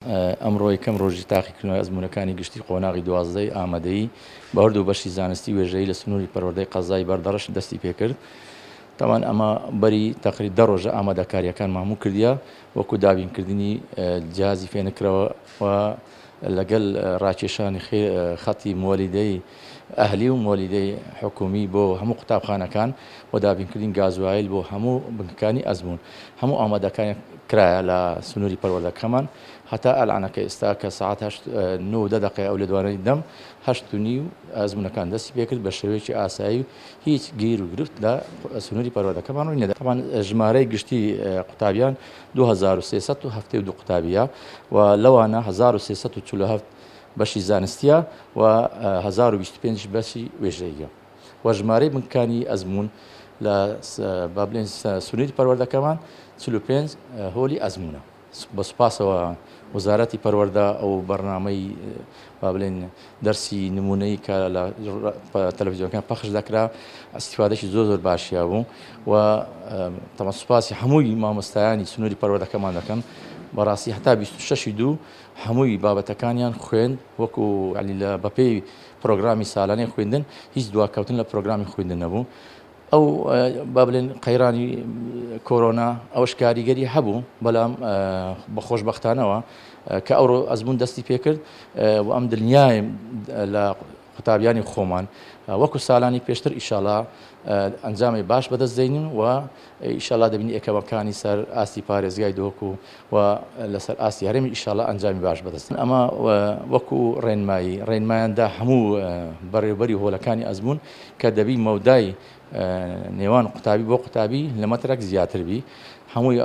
ئەمڕۆ یەکەم ڕۆژی تاقیکردنەوەی ئەزموونەکانی گشتی قۆناغی 12 ئامادەیی بەهەردوو بەشی زانستی وێژەیی لە سنووری پەروەردەی قەزای بەردەڕەش دەستی پێکرد. تاوان ئەمە بەری تەقریبا 10 ڕۆژە ئامادەکاریەکان هەموو کردیە وەکو دابینکردنی جیازی فێنکرەوە و لەگەڵ ڕاکێشانی خەتی مۆلیدەی ئەهلی و مۆلیدەی حکومی بۆ هەموو قوتابخانەکان و دابینکردنی گازوایل بۆ هەموو بنکەکانی ئەزموون هەموو ئامادەکانی کرایە لە سنووری پەروەردەکەمان هەتا ئەلعانەکە ئێستا کە سەعات 9 دقیقە ئەو لە دوانەی دەم 8:30 ئەزموونەکان دەستی پێکرد بە شێوەیەکی ئاسایی هیچ گیر و گرفت لە سنووری پەروەردەکەمان ڕووی نەدا. تاوان ژمارەی گشتی قوتابیان 2372 قوتابیە و لەوانە 1347 بەشی زانستیە و 1025 بەشی وێژەیە و ژمارەی بنکەکانی ئەزموون لە بابلێن سنووری پەروەردەکەمان 45 هۆلی ئەزموونە. بە سوپاسەوە وەزارەتی پەروەردە ئەو بەرنامەی با بڵێن دەرسی نمونەی کە لە تەلەڤیزیۆنەکان پەخش دەکرا ئەستیفادەشی زۆر باشییا بوو و تەمە سوپاسی هەمووی مامۆستایانی سنووری پەروەردەکەمان دەکەن. بەڕاستی هەتا 26 هەمووی بابەتەکانیان خوێن وەکو لە بەپێی پرۆگرامی ساڵانەی خوێندن هیچ دواکەوتن لە پرۆگرامی خوێندن نەبوو. ئەو با بڵێن قەیرانی کۆرۆنا ئەوەش کاریگەری هەبوو بەڵام بە خۆشبەختانەوە کە ئەوڕۆ ئەزموون دەستی پێکرد و ئەم دڵنیایم لە قوتابیانی خۆمان وەکو ساڵانی پێشتر ئیشاڵا ئەنجامی باش بەدەستدەینن و ئیشاڵا دەبینی ئەکەمەکانی سەر ئاستی پارێزگای دۆک و لەسەر ئاستی هەرێمی ئیشاڵا ئەنجامی باش بەدەستن. ئەمە وەکو ڕێنماییاندا هەموو بەڕێوەبەری هۆلەکانی ئەزموون کە دەبی مەودای نێوان قوتابی بۆ قوتابی لە مەترێک زیاتر بی هەمووی